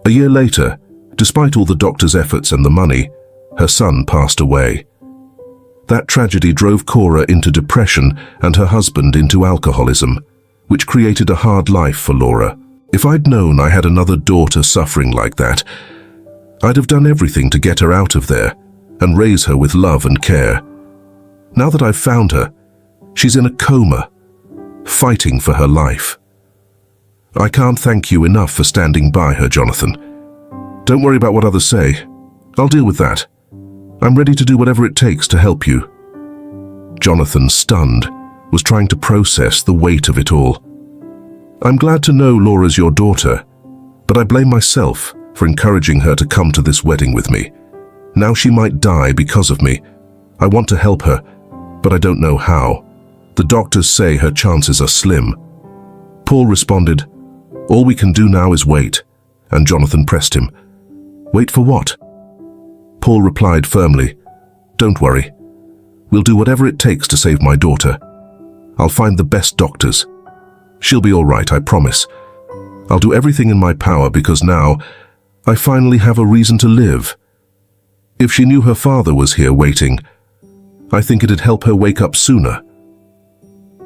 A year later, despite all the doctor's efforts and the money, her son passed away. That tragedy drove Cora into depression and her husband into alcoholism, which created a hard life for Laura. If I'd known I had another daughter suffering like that, I'd have done everything to get her out of there and raise her with love and care. Now that I've found her, she's in a coma, fighting for her life. I can't thank you enough for standing by her, Jonathan. Don't worry about what others say. I'll deal with that. I'm ready to do whatever it takes to help you." Jonathan, stunned, was trying to process the weight of it all. "I'm glad to know Laura's your daughter, but I blame myself for encouraging her to come to this wedding with me. Now she might die because of me. I want to help her, but I don't know how. The doctors say her chances are slim." Paul responded, "All we can do now is wait," and Jonathan pressed him. "Wait for what?" Paul replied firmly, "Don't worry. We'll do whatever it takes to save my daughter. I'll find the best doctors. She'll be all right, I promise. I'll do everything in my power because now I finally have a reason to live. If she knew her father was here waiting, I think it'd help her wake up sooner."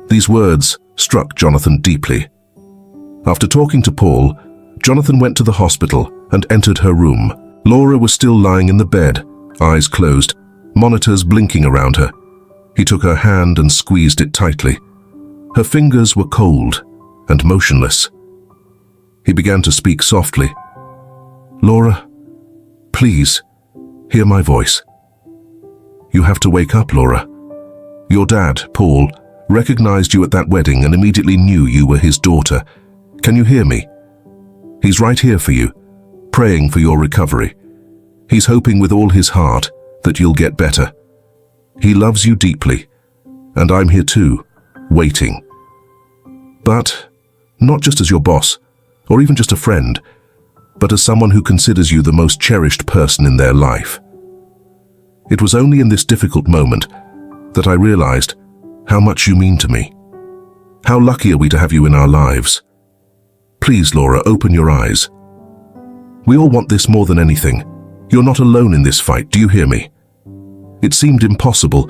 These words struck Jonathan deeply. After talking to Paul, Jonathan went to the hospital and entered her room. Laura was still lying in the bed, eyes closed, monitors blinking around her. He took her hand and squeezed it tightly. Her fingers were cold and motionless. He began to speak softly. "Laura, please, hear my voice. You have to wake up, Laura. Your dad, Paul, recognized you at that wedding and immediately knew you were his daughter. Can you hear me? He's right here for you, praying for your recovery. He's hoping with all his heart that you'll get better. He loves you deeply, and I'm here too, waiting. But not just as your boss, or even just a friend, but as someone who considers you the most cherished person in their life." It was only in this difficult moment that I realized how much you mean to me. How lucky are we to have you in our lives. Please, Laura, open your eyes. We all want this more than anything. You're not alone in this fight, do you hear me? It seemed impossible,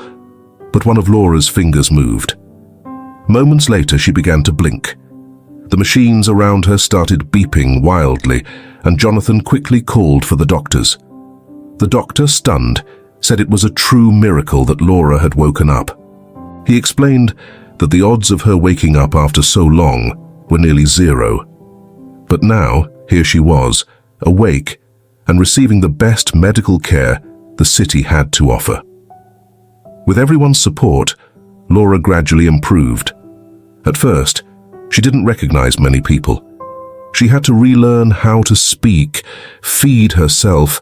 but one of Laura's fingers moved. Moments later, she began to blink. The machines around her started beeping wildly, and Jonathan quickly called for the doctors. The doctor, stunned, said it was a true miracle that Laura had woken up. He explained that the odds of her waking up after so long were nearly zero. But now, here she was, awake and receiving the best medical care the city had to offer. With everyone's support, Laura gradually improved. At first, she didn't recognize many people. She had to relearn how to speak, feed herself,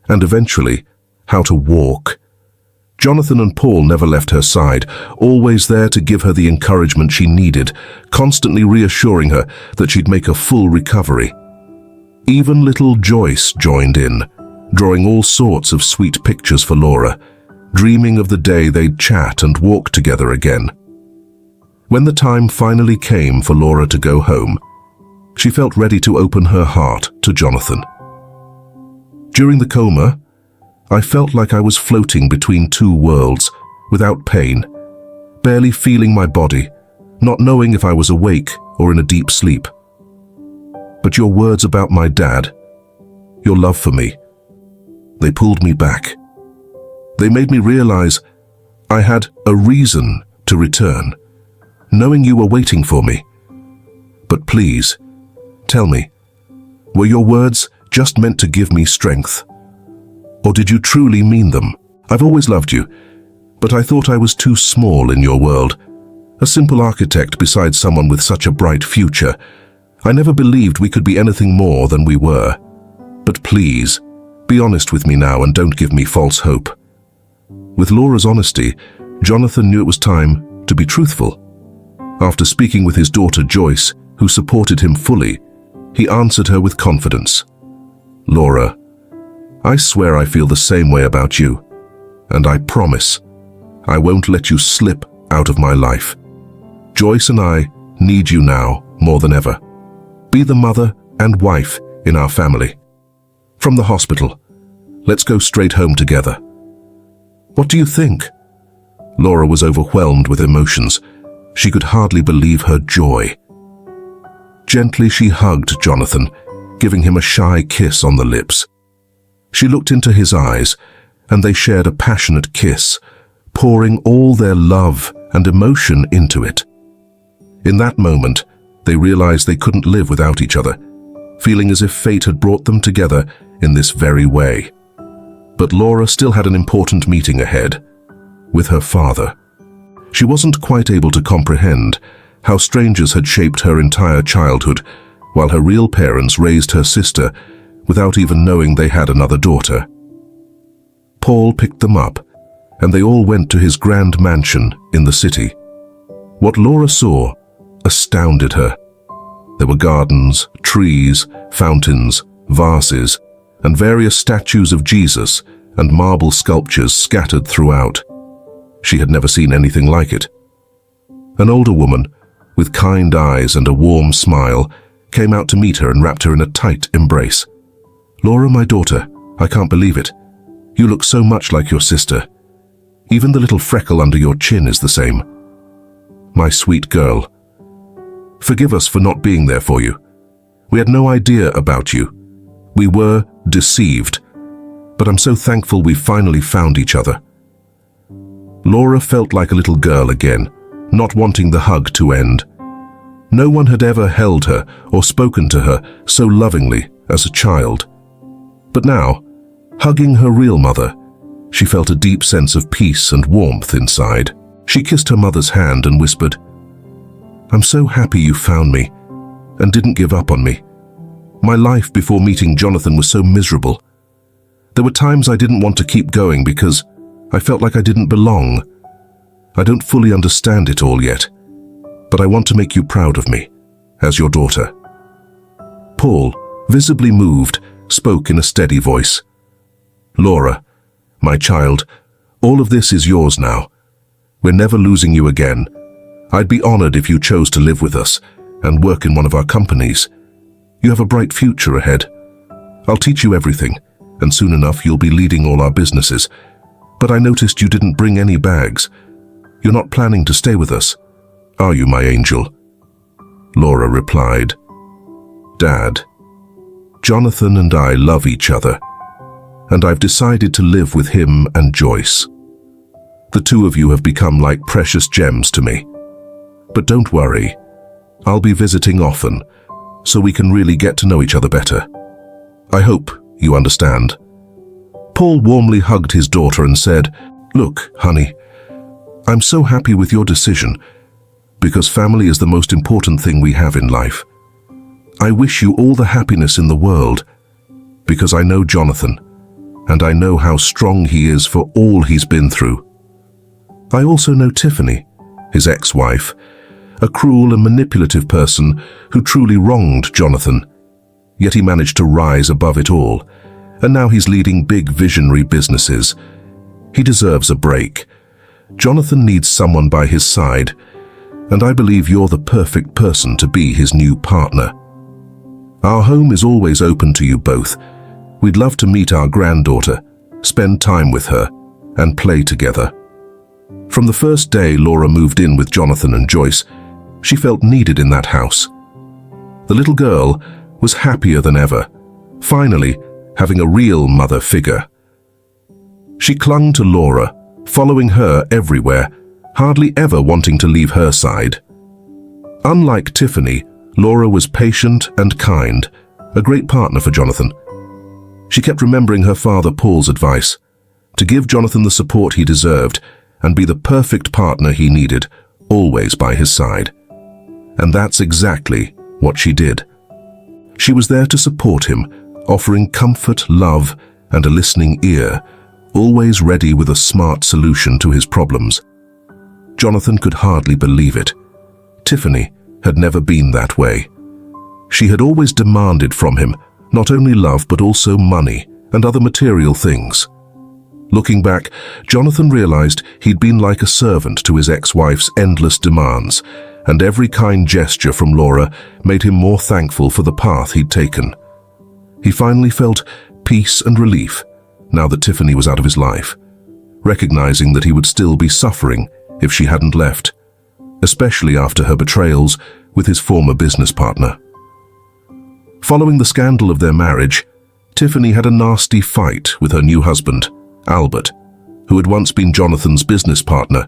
and eventually, how to walk. Jonathan and Paul never left her side, always there to give her the encouragement she needed, constantly reassuring her that she'd make a full recovery. Even little Joyce joined in, drawing all sorts of sweet pictures for Laura, dreaming of the day they'd chat and walk together again. When the time finally came for Laura to go home, she felt ready to open her heart to Jonathan. During the coma, I felt like I was floating between two worlds, without pain, barely feeling my body, not knowing if I was awake or in a deep sleep. But your words about my dad, your love for me, they pulled me back. They made me realize I had a reason to return, knowing you were waiting for me. But please, tell me, were your words just meant to give me strength? Or did you truly mean them? I've always loved you, but I thought I was too small in your world, a simple architect beside someone with such a bright future. I never believed we could be anything more than we were. But please, be honest with me now and don't give me false hope. With Laura's honesty, Jonathan knew it was time to be truthful. After speaking with his daughter Joyce, who supported him fully, he answered her with confidence. Laura, I swear I feel the same way about you, and I promise I won't let you slip out of my life. Joyce and I need you now more than ever. Be the mother and wife in our family. From the hospital, let's go straight home together. What do you think? Laura was overwhelmed with emotions. She could hardly believe her joy. Gently she hugged Jonathan, giving him a shy kiss on the lips. She looked into his eyes, and they shared a passionate kiss, pouring all their love and emotion into it. In that moment, they realized they couldn't live without each other, feeling as if fate had brought them together in this very way. But Laura still had an important meeting ahead, with her father. She wasn't quite able to comprehend how strangers had shaped her entire childhood, while her real parents raised her sister without even knowing they had another daughter. Paul picked them up, and they all went to his grand mansion in the city. What Laura saw astounded her. There were gardens, trees, fountains, vases, and various statues of Jesus and marble sculptures scattered throughout. She had never seen anything like it. An older woman, with kind eyes and a warm smile, came out to meet her and wrapped her in a tight embrace. Laura, my daughter, I can't believe it. You look so much like your sister. Even the little freckle under your chin is the same. My sweet girl, forgive us for not being there for you. We had no idea about you. We were deceived, but I'm so thankful we finally found each other. Laura felt like a little girl again, not wanting the hug to end. No one had ever held her or spoken to her so lovingly as a child. But now, hugging her real mother, she felt a deep sense of peace and warmth inside. She kissed her mother's hand and whispered, I'm so happy you found me and didn't give up on me. My life before meeting Jonathan was so miserable. There were times I didn't want to keep going because I felt like I didn't belong. I don't fully understand it all yet, but I want to make you proud of me, as your daughter. Paul, visibly moved, spoke in a steady voice. Laura, my child, all of this is yours now. We're never losing you again. I'd be honored if you chose to live with us and work in one of our companies. You have a bright future ahead. I'll teach you everything, and soon enough you'll be leading all our businesses. But I noticed you didn't bring any bags. You're not planning to stay with us, are you, my angel? Laura replied, Dad, Jonathan and I love each other, and I've decided to live with him and Joyce. The two of you have become like precious gems to me. But don't worry, I'll be visiting often, so we can really get to know each other better. I hope you understand. Paul warmly hugged his daughter and said, Look, honey, I'm so happy with your decision, because family is the most important thing we have in life. I wish you all the happiness in the world, because I know Jonathan, and I know how strong he is for all he's been through. I also know Tiffany, his ex-wife, a cruel and manipulative person who truly wronged Jonathan, yet he managed to rise above it all, and now he's leading big visionary businesses. He deserves a break. Jonathan needs someone by his side, and I believe you're the perfect person to be his new partner. Our home is always open to you both. We'd love to meet our granddaughter, spend time with her, and play together. From the first day Laura moved in with Jonathan and Joyce, she felt needed in that house. The little girl was happier than ever, finally having a real mother figure. She clung to Laura, following her everywhere, hardly ever wanting to leave her side. Unlike Tiffany, Laura was patient and kind, a great partner for Jonathan. She kept remembering her father Paul's advice, to give Jonathan the support he deserved and be the perfect partner he needed, always by his side. And that's exactly what she did. She was there to support him, offering comfort, love, and a listening ear, always ready with a smart solution to his problems. Jonathan could hardly believe it. Tiffany had never been that way. She had always demanded from him not only love but also money and other material things. Looking back, Jonathan realized he'd been like a servant to his ex-wife's endless demands, and every kind gesture from Laura made him more thankful for the path he'd taken. He finally felt peace and relief now that Tiffany was out of his life, recognizing that he would still be suffering if she hadn't left, especially after her betrayals with his former business partner. Following the scandal of their marriage, Tiffany had a nasty fight with her new husband, Albert, who had once been Jonathan's business partner.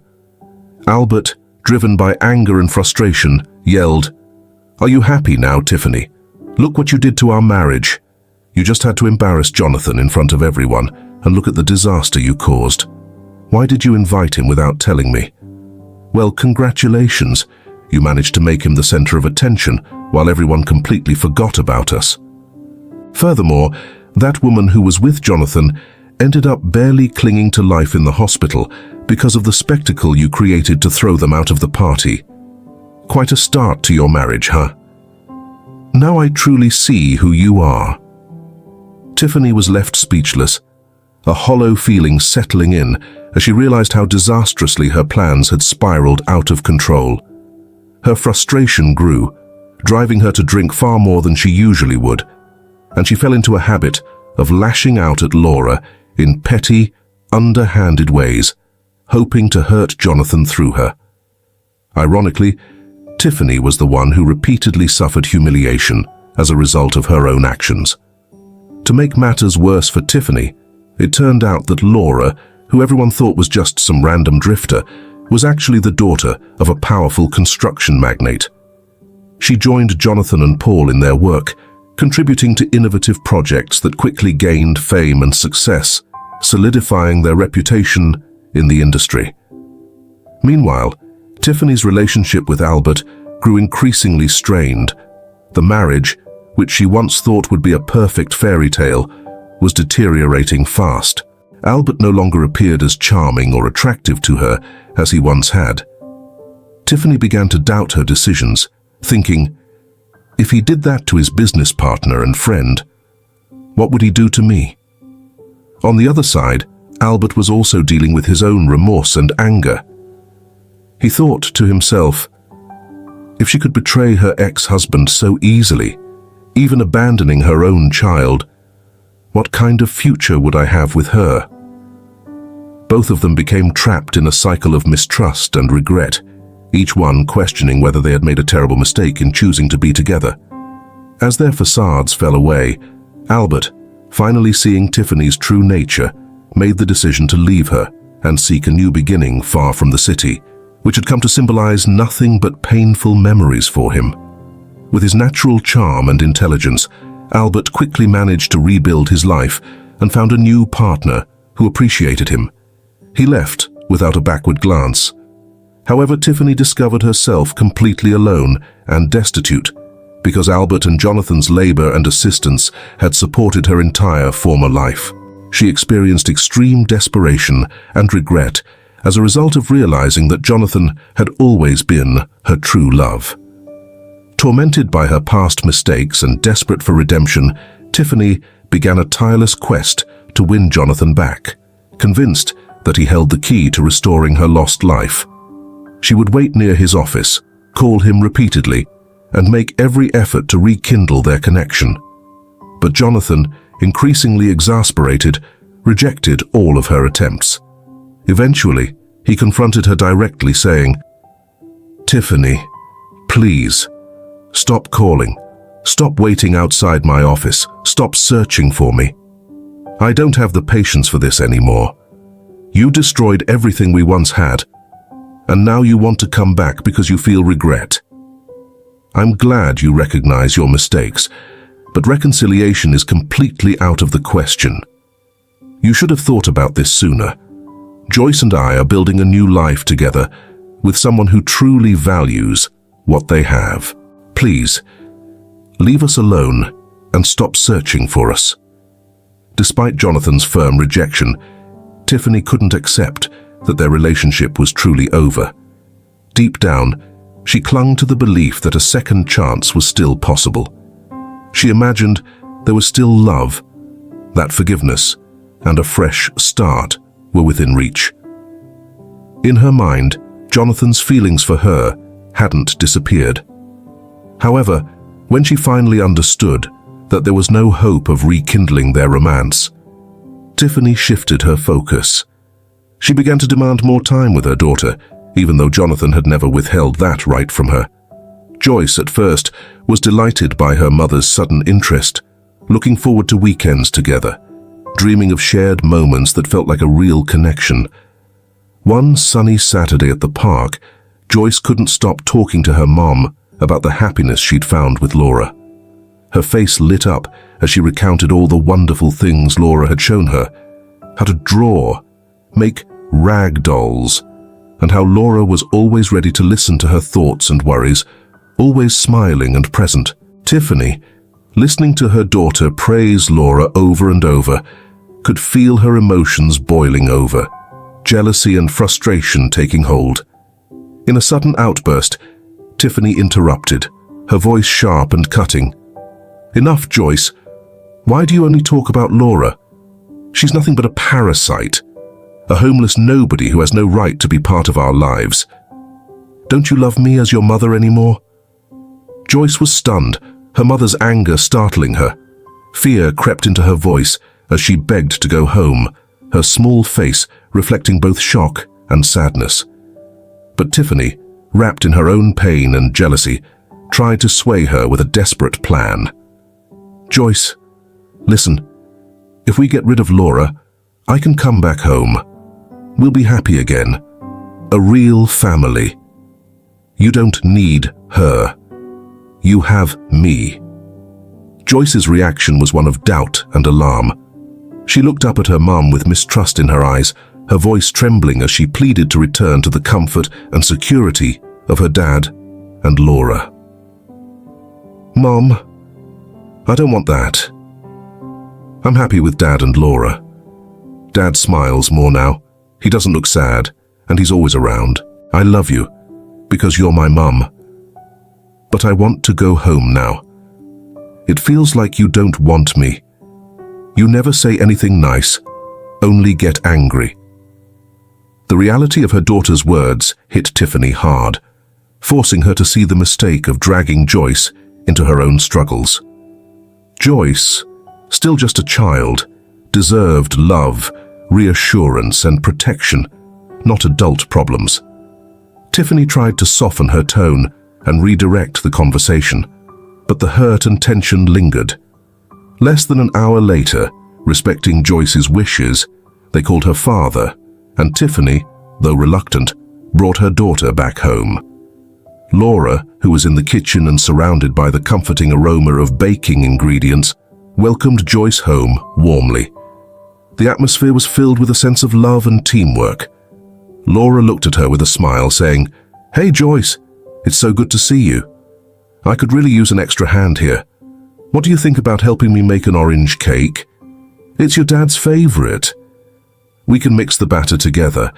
Albert, driven by anger and frustration, yelled, "Are you happy now, Tiffany? Look what you did to our marriage. You just had to embarrass Jonathan in front of everyone, and look at the disaster you caused. Why did you invite him without telling me? Well, congratulations. You managed to make him the center of attention while everyone completely forgot about us." Furthermore, that woman who was with Jonathan ended up barely clinging to life in the hospital because of the spectacle you created to throw them out of the party. Quite a start to your marriage, huh? Now I truly see who you are. Tiffany was left speechless, a hollow feeling settling in as she realized how disastrously her plans had spiraled out of control. Her frustration grew, driving her to drink far more than she usually would, and she fell into a habit of lashing out at Laura in petty, underhanded ways, hoping to hurt Jonathan through her. Ironically, Tiffany was the one who repeatedly suffered humiliation as a result of her own actions. To make matters worse for Tiffany, it turned out that Laura, who everyone thought was just some random drifter, was actually the daughter of a powerful construction magnate. She joined Jonathan and Paul in their work, contributing to innovative projects that quickly gained fame and success, solidifying their reputation in the industry. Meanwhile, Tiffany's relationship with Albert grew increasingly strained. The marriage, which she once thought would be a perfect fairy tale, was deteriorating fast. Albert no longer appeared as charming or attractive to her as he once had. Tiffany began to doubt her decisions, thinking, if he did that to his business partner and friend, what would he do to me? On the other side, Albert was also dealing with his own remorse and anger. He thought to himself, if she could betray her ex-husband so easily, even abandoning her own child, what kind of future would I have with her? Both of them became trapped in a cycle of mistrust and regret, each one questioning whether they had made a terrible mistake in choosing to be together. As their facades fell away, Albert, finally seeing Tiffany's true nature, made the decision to leave her and seek a new beginning far from the city, which had come to symbolize nothing but painful memories for him. With his natural charm and intelligence, Albert quickly managed to rebuild his life and found a new partner who appreciated him. He left without a backward glance. However, Tiffany discovered herself completely alone and destitute, because Albert and Jonathan's labor and assistance had supported her entire former life. She experienced extreme desperation and regret as a result of realizing that Jonathan had always been her true love. Tormented by her past mistakes and desperate for redemption, Tiffany began a tireless quest to win Jonathan back, convinced that he held the key to restoring her lost life. She would wait near his office, call him repeatedly, and make every effort to rekindle their connection. But Jonathan, increasingly exasperated, rejected all of her attempts. Eventually, he confronted her directly, saying, "Tiffany, please, stop calling. Stop waiting outside my office. Stop searching for me. I don't have the patience for this anymore. You destroyed everything we once had, and now you want to come back because you feel regret. I'm glad you recognize your mistakes, but reconciliation is completely out of the question. You should have thought about this sooner. Joyce and I are building a new life together with someone who truly values what they have. Please, leave us alone and stop searching for us." Despite Jonathan's firm rejection, Tiffany couldn't accept that their relationship was truly over. Deep down, she clung to the belief that a second chance was still possible. She imagined there was still love, that forgiveness and a fresh start were within reach. In her mind, Jonathan's feelings for her hadn't disappeared. However, when she finally understood that there was no hope of rekindling their romance, Tiffany shifted her focus. She began to demand more time with her daughter, even though Jonathan had never withheld that right from her. Joyce, at first, was delighted by her mother's sudden interest, looking forward to weekends together, dreaming of shared moments that felt like a real connection. One sunny Saturday at the park, Joyce couldn't stop talking to her mom about the happiness she'd found with Laura. Her face lit up as she recounted all the wonderful things Laura had shown her, how to draw, make rag dolls, and how Laura was always ready to listen to her thoughts and worries, always smiling and present. Tiffany, listening to her daughter praise Laura over and over, could feel her emotions boiling over, jealousy and frustration taking hold. In a sudden outburst, Tiffany interrupted, her voice sharp and cutting. "Enough, Joyce. Why do you only talk about Laura? She's nothing but a parasite, a homeless nobody who has no right to be part of our lives. Don't you love me as your mother anymore?" Joyce was stunned, her mother's anger startling her. Fear crept into her voice as she begged to go home, her small face reflecting both shock and sadness. But Tiffany, wrapped in her own pain and jealousy, tried to sway her with a desperate plan. "Joyce, listen, if we get rid of Laura, I can come back home. We'll be happy again. A real family. You don't need her. You have me." Joyce's reaction was one of doubt and alarm. She looked up at her mum with mistrust in her eyes, her voice trembling as she pleaded to return to the comfort and security of her dad and Laura. "Mom, I don't want that. I'm happy with Dad and Laura. Dad smiles more now. He doesn't look sad, and he's always around. I love you, because you're my mum. But I want to go home now. It feels like you don't want me. You never say anything nice, only get angry." The reality of her daughter's words hit Tiffany hard, forcing her to see the mistake of dragging Joyce into her own struggles. Joyce, still just a child, deserved love, reassurance, and protection, not adult problems. Tiffany tried to soften her tone and redirect the conversation, but the hurt and tension lingered. Less than an hour later, respecting Joyce's wishes, they called her father, and Tiffany, though reluctant, brought her daughter back home. Laura, who was in the kitchen and surrounded by the comforting aroma of baking ingredients, welcomed Joyce home warmly. The atmosphere was filled with a sense of love and teamwork. Laura looked at her with a smile, saying, "Hey Joyce, it's so good to see you." I could really use an extra hand here. What do you think about helping me make an orange cake? It's your dad's favorite. We can mix the batter together.